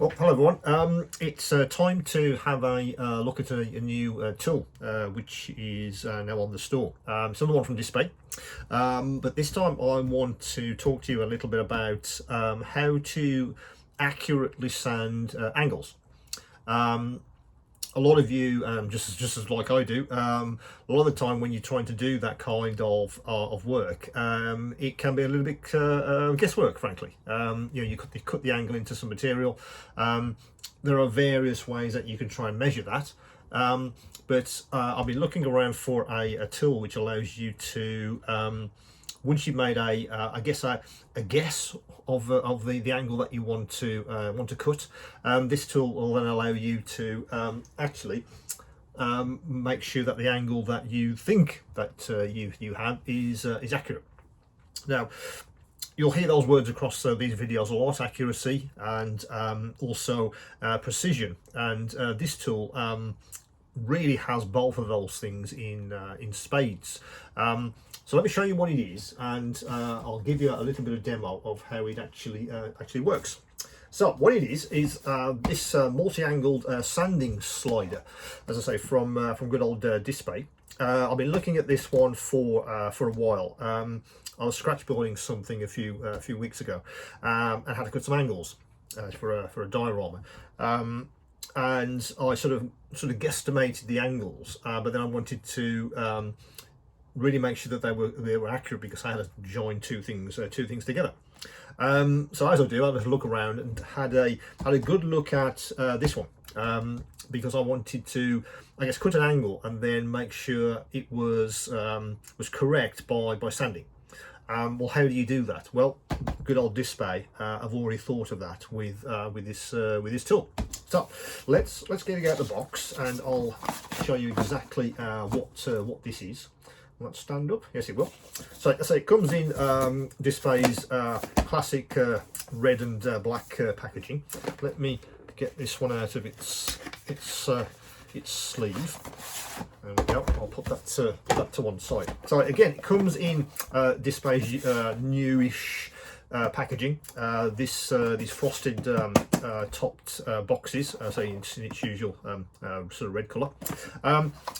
Well, hello everyone. It's time to have a look at a new tool which is now on the store. It's another one from Dspiae, but this time I want to talk to you a little bit about how to accurately sand angles. A lot of you, just as like I do, a lot of the time when you're trying to do that kind of work, it can be a little bit guesswork, frankly. You cut the angle into some material. There are various ways that you can try and measure that, but I've been looking around for a tool which allows you to, once you've made a guess of the angle that you want to cut, this tool will then allow you to actually make sure that the angle that you think that you have is accurate. Now, you'll hear those words across these videos a lot: accuracy and also precision. And this tool really has both of those things in spades. So let me show you what it is, and I'll give you a little bit of demo of how it actually works. So what it is this multi-angled sanding slider, as I say, from good old Dspiae. I've been looking at this one for a while. I was scratch building something a few weeks ago, and had to cut some angles for a diorama. And I sort of guesstimated the angles, but then I wanted to really make sure that they were accurate, because I had to join two things together. So as I do, I had a look around and had a good look at this one, because I wanted to, I guess, cut an angle and then make sure it was correct by sanding. Well, how do you do that? Well, good old Dspiae I've already thought of that with this tool. So let's get it out of the box, and I'll show you exactly what this is. Will that stand up? Yes, it will. So I say it comes in Dspiae's classic red and black packaging. Let me get this one out of its sleeve. There we go. I'll put that to one side. So again, it comes in Dspiae's newish packaging. These frosted topped boxes, so in its usual sort of red colour.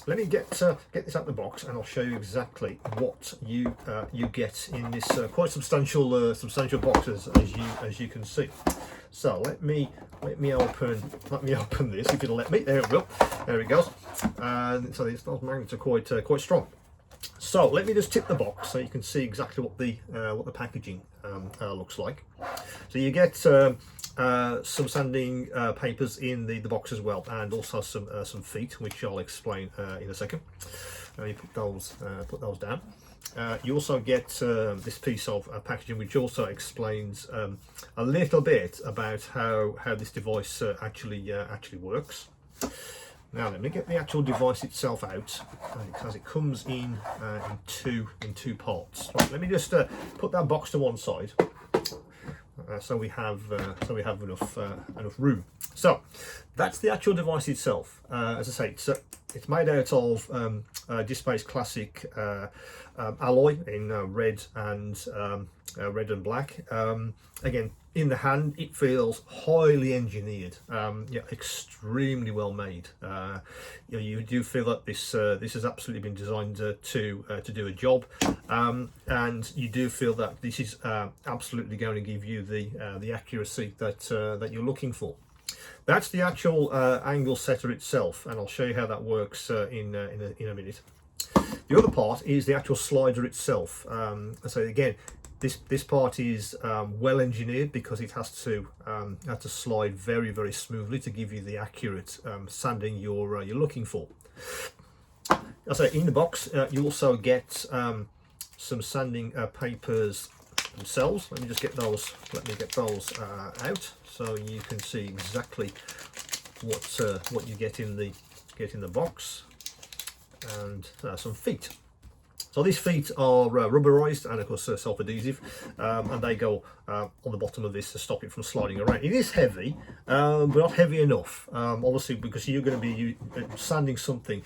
Let me get this out of the box, and I'll show you exactly what you get in this quite substantial box, as you can see. So let me open this, if it'll let me. There it will. There it goes. And so those magnets are quite strong. So let me just tip the box so you can see exactly what the packaging looks like. So you get some sanding papers in the box as well, and also some feet, which I'll explain in a second. You put those down. You also get this piece of packaging, which also explains a little bit about how this device actually works. Now let me get the actual device itself out, because it comes in two parts. Right, let me just put that box to one side, so we have enough room. So that's the actual device itself. As I say, it's made out of Dspiae's classic alloy in red and black. Again, in the hand, it feels highly engineered, extremely well made. You do feel that this has absolutely been designed to do a job, and you do feel that this is absolutely going to give you the accuracy that you're looking for. That's the actual angle setter itself, and I'll show you how that works in a minute. The other part is the actual slider itself. So again, this part is well engineered, because it has to slide very, very smoothly to give you the accurate sanding you're looking for. I say in the box you also get some sanding papers themselves. Let me get those out so you can see exactly what you get in the box, and some feet. So these feet are rubberized and of course self-adhesive, and they go on the bottom of this to stop it from sliding around. It is heavy, but not heavy enough. Obviously, because you're going to be sanding something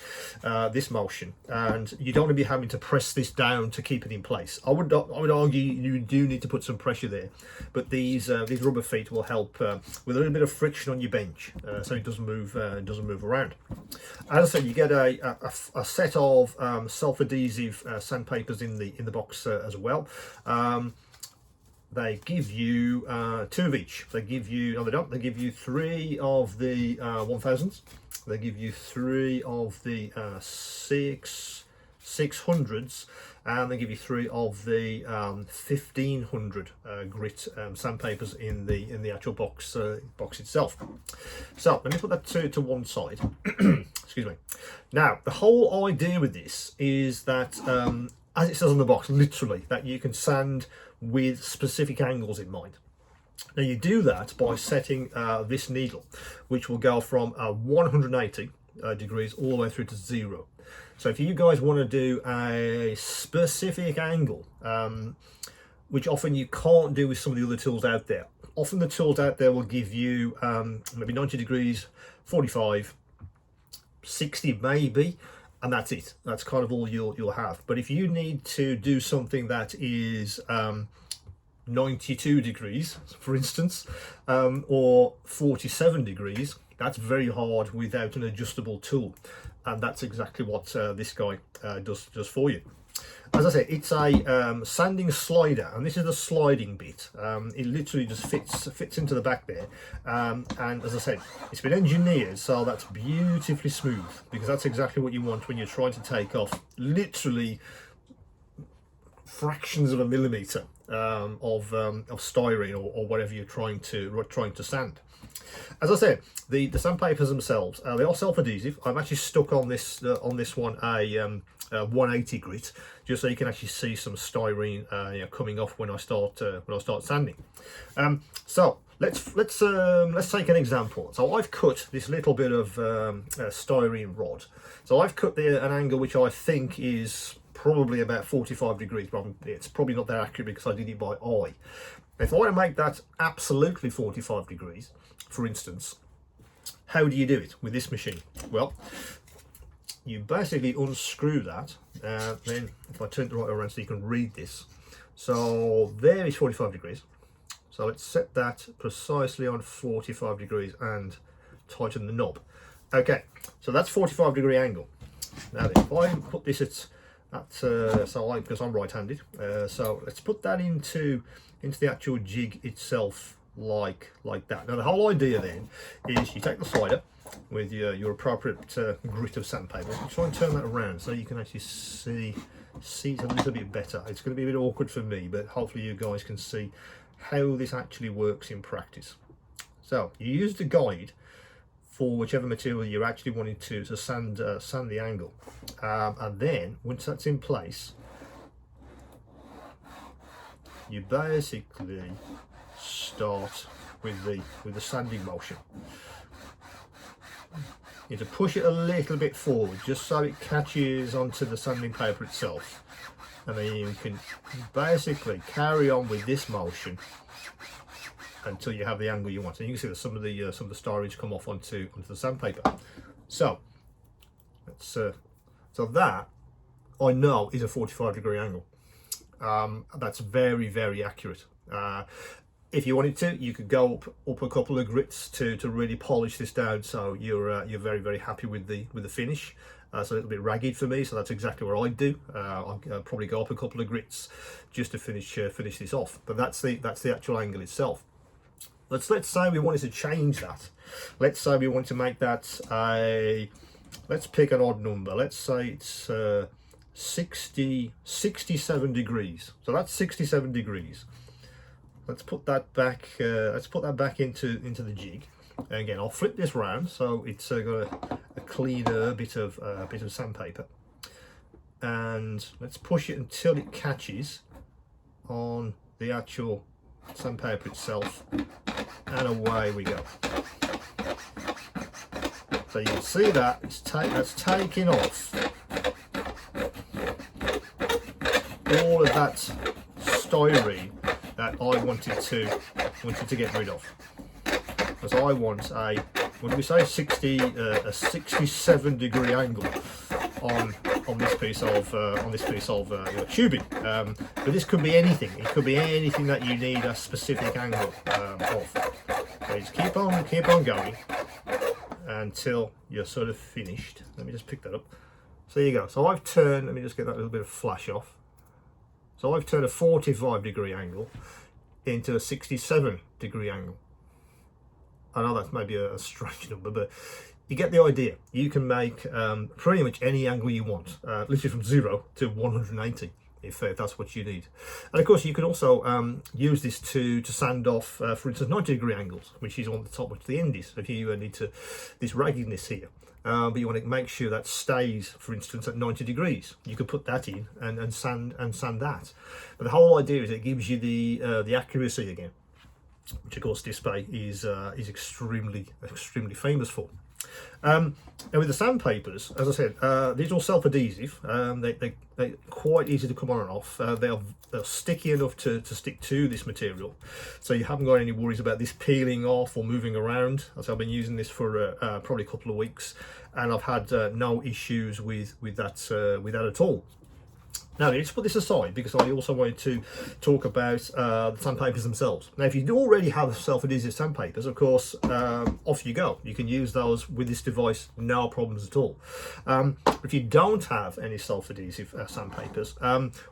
this motion, and you don't want to be having to press this down to keep it in place. I would argue you do need to put some pressure there, but these rubber feet will help with a little bit of friction on your bench, so it doesn't move around. As I said, you get a set of self-adhesive sandpapers in the box as well. They give you 2 of each. They give you, no they don't, they give you 3 of the 1000s. They give you 3 of the 600s, and they give you 3 of the 1500 grit sandpapers in the actual box itself. So let me put that to one side. Excuse me. Now, the whole idea with this is that, as it says on the box, literally, that you can sand with specific angles in mind. Now you do that by setting this needle, which will go from 180 degrees all the way through to 0. So if you guys want to do a specific angle, which often you can't do with some of the other tools out there. Often the tools out there will give you maybe 90 degrees, 45, 60 maybe, and that's it. That's kind of all you'll have. But if you need to do something that is 92 degrees, for instance, or 47 degrees, that's very hard without an adjustable tool, and that's exactly what this guy does for you. As I say, it's a sanding slider, and this is the sliding bit. It literally just fits into the back there, and as I said, it's been engineered so that's beautifully smooth, because that's exactly what you want when you're trying to take off literally fractions of a millimeter of styrene or whatever you're trying to sand. As I said, the sandpapers themselves, they are self-adhesive. I've actually stuck on this one a 180 grit, just so you can actually see some styrene coming off when I start sanding. So let's take an example. So I've cut this little bit of styrene rod. So I've cut an angle which I think is probably about 45 degrees, but it's probably not that accurate because I did it by eye. If I want to make that absolutely 45 degrees, for instance, how do you do it with this machine? Well, you basically unscrew that, then if I turn it right around so you can read this. So there is 45 degrees. So let's set that precisely on 45 degrees and tighten the knob. Okay, so that's 45 degree angle. Now then, if I put this because I'm right-handed, so let's put that into the actual jig itself, like that. Now the whole idea then is you take the slider with your appropriate grit of sandpaper, and try and turn that around so you can actually see it a little bit better. It's going to be a bit awkward for me, but hopefully you guys can see how this actually works in practice. So you use the guide for whichever material you're actually wanting to sand the angle, and then once that's in place, you basically start with the sanding motion. You need to push it a little bit forward just so it catches onto the sanding paper itself, and then you can basically carry on with this motion until you have the angle you want. And you can see that some of the styrene come off onto the sandpaper. So so that I know is a 45 degree angle. That's very, very accurate. If you wanted to, you could go up a couple of grits to really polish this down, so you're very, very happy with the finish. It's a little bit ragged for me, so that's exactly what I'd do. I'll probably go up a couple of grits just to finish this off. But that's the actual angle itself. Let's say we wanted to change that. Let's say we want to make that let's pick an odd number. Let's say it's 67 degrees. So that's 67 degrees. Let's put that back. Let's put that back into the jig. And again, I'll flip this round so it's got a cleaner bit of sandpaper. And let's push it until it catches on the actual sandpaper itself, and away we go. So you can see that that's taking off all of that styrene that I wanted to get rid of. because I want a, what do we say, a 67-degree angle on this piece of tubing. But this could be anything. It could be anything that you need a specific angle of. So just keep on going until you're sort of finished. Let me just pick that up. So there you go. So I've turned, let me just get that little bit of flash off. So I've turned a 45-degree angle into a 67-degree angle. I know that's maybe a strange number, but you get the idea. You can make pretty much any angle you want, literally from 0 to 180, if that's what you need. And of course, you can also use this to sand off, for instance, 90-degree angles, which is on the top, which the end is. If you need to, this raggedness here. But you want to make sure that stays, for instance, at 90 degrees. You could put that in and sand that. But the whole idea is it gives you the accuracy again, which of course Dspiae is extremely famous for. And with the sandpapers, as I said, these are all self-adhesive. They're quite easy to come on and off. They're sticky enough to stick to this material, so you haven't got any worries about this peeling off or moving around. As I've been using this for probably a couple of weeks, and I've had no issues with that at all. Now let's put this aside, because I also wanted to talk about the sandpapers themselves. Now if you do already have self-adhesive sandpapers, of course, off you go. You can use those with this device, no problems at all. If you don't have any self-adhesive sandpapers,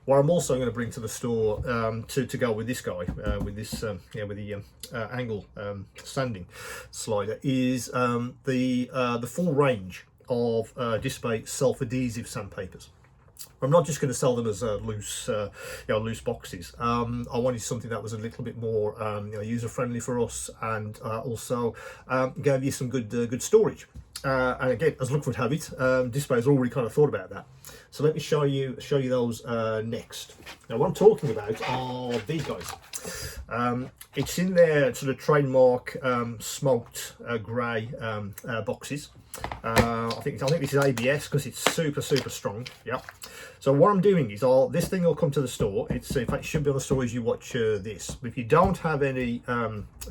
what I'm also going to bring to the store to go with this guy, with this with the angle sanding slider, is the full range of Dspiae self-adhesive sandpapers. I'm not just going to sell them as loose boxes. I wanted something that was a little bit more user friendly for us, and also gave you some good storage. And again, as luck would have it, Dspiae has already kind of thought about that. So let me show you those next. Now, what I'm talking about are these guys. It's in their sort of trademark smoked grey boxes. I think this is ABS because it's super strong. Yeah. So what I'm doing is, this thing will come to the store. In fact, it should be on the store as you watch this. But if you don't have any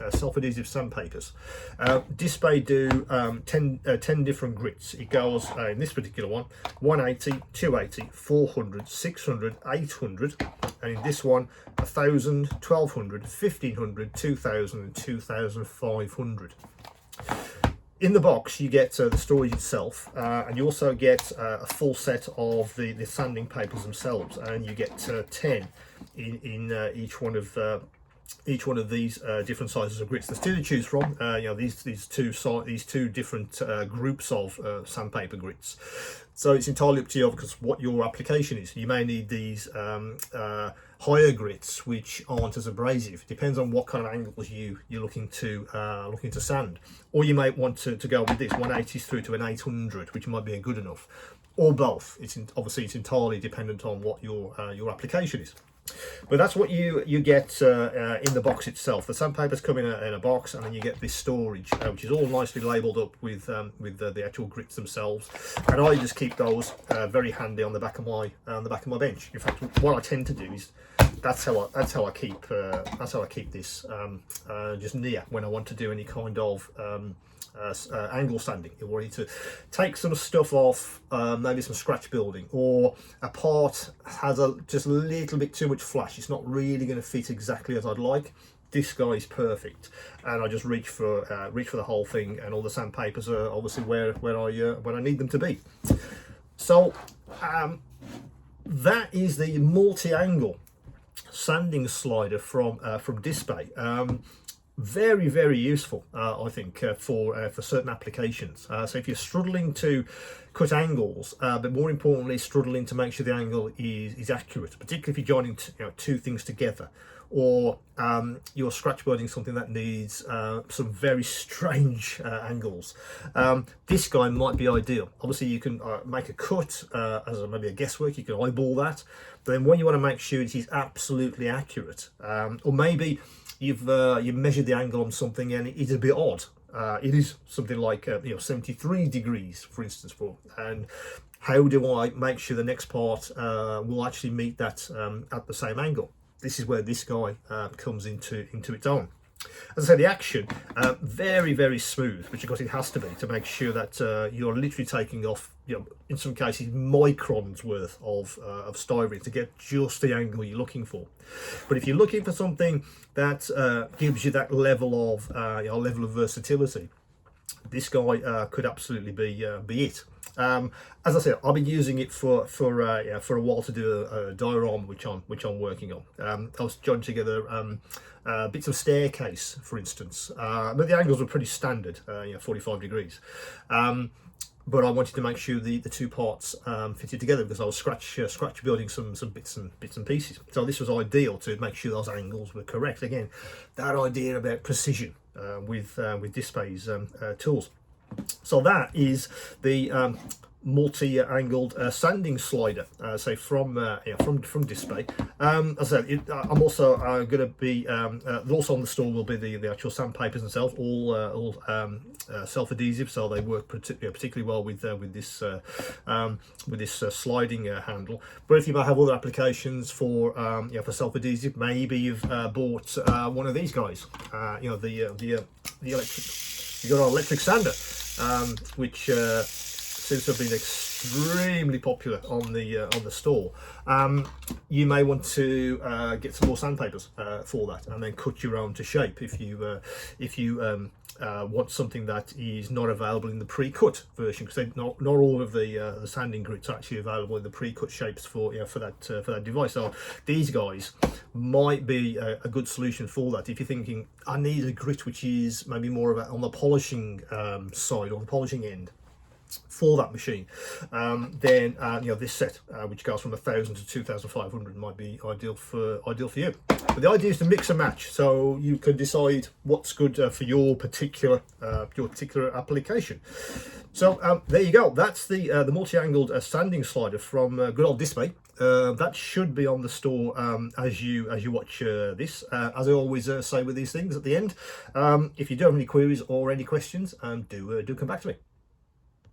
self-adhesive sandpapers, Dspiae do 10 different grits. It goes in this particular one, 180, 280, 400, 600, 800, and in this one, 1000, 1200, 1500, 2000, and 2500. In the box, you get the storage itself, and you also get a full set of the sanding papers themselves, and you get 10 in each one of these different sizes of grits. There's two to choose from. These two different groups of sandpaper grits. So it's entirely up to you, because what your application is. You may need these higher grits, which aren't as abrasive. It depends on what kind of angles you're looking to sand. Or you might want to go with this 180s through to an 800, which might be good enough, or both. Obviously it's entirely dependent on what your application is. But that's what you get in the box itself. The sandpapers come in a box, and then you get this storage, which is all nicely labelled up with the actual grits themselves. And I just keep those very handy on the back of my bench. In fact, what I tend to do is that's how I keep this just near when I want to do any kind of angle sanding. You're ready to take some stuff off, maybe some scratch building, or a part has just a little bit too much flash. It's not really going to fit exactly as I'd like. This guy is perfect, and I just reach for the whole thing, and all the sandpapers are obviously where I need them to be. So that is the multi-angle sanding slider from Dspiae. Very useful, I think, for certain applications. So if you're struggling to cut angles, but more importantly struggling to make sure the angle is accurate, particularly if you're joining two things together, or you're scratch building something that needs some very strange angles, this guy might be ideal. Obviously you can make a cut as maybe a guesswork. You can eyeball that, but then when you want to make sure it is absolutely accurate, or maybe you've measured the angle on something and it is a bit odd. It is something like 73 degrees, for instance, and how do I make sure the next part will actually meet that at the same angle? This is where this guy comes into its own. As I say, the action, very, very smooth, which of course it has to be to make sure that you're literally taking off, in some cases, microns worth of styrene to get just the angle you're looking for. But if you're looking for something that gives you that level of versatility, this guy could absolutely be it. As I said, I've been using it for a while to do a diorama which I'm working on. I was joining together bits of staircase, for instance, but the angles were pretty standard, 45 degrees. But I wanted to make sure the two parts fitted together, because I was scratch building some bits and pieces. So this was ideal to make sure those angles were correct. Again, that idea about precision with Dspiae's tools. So that is the multi-angled sanding slider, so from Dspiae. As I said, I'm also going to be also on the store will be the actual sandpapers themselves, all self-adhesive, so they work particularly well with this sliding handle. But if you might have other applications for self-adhesive, maybe you've bought one of these guys, the electric. You've got an electric sander, which seems to have been extremely popular on the store. You may want to get some more sandpapers for that, and then cut your own to shape if you want something that is not available in the pre-cut version, because not all of the sanding grits are actually available in the pre-cut shapes for that device. So these guys might be a good solution for that. If you're thinking, I need a grit which is maybe more on the polishing side, on the polishing end for that machine, then this set, which goes from 1,000 to 2,500, might be ideal for you. But the idea is to mix and match, so you can decide what's good for your particular application. So there you go. That's the multi-angled sanding slider from good old Dspiae. That should be on the store as you watch this. As I always say with these things at the end, if you do have any queries or any questions, do come back to me.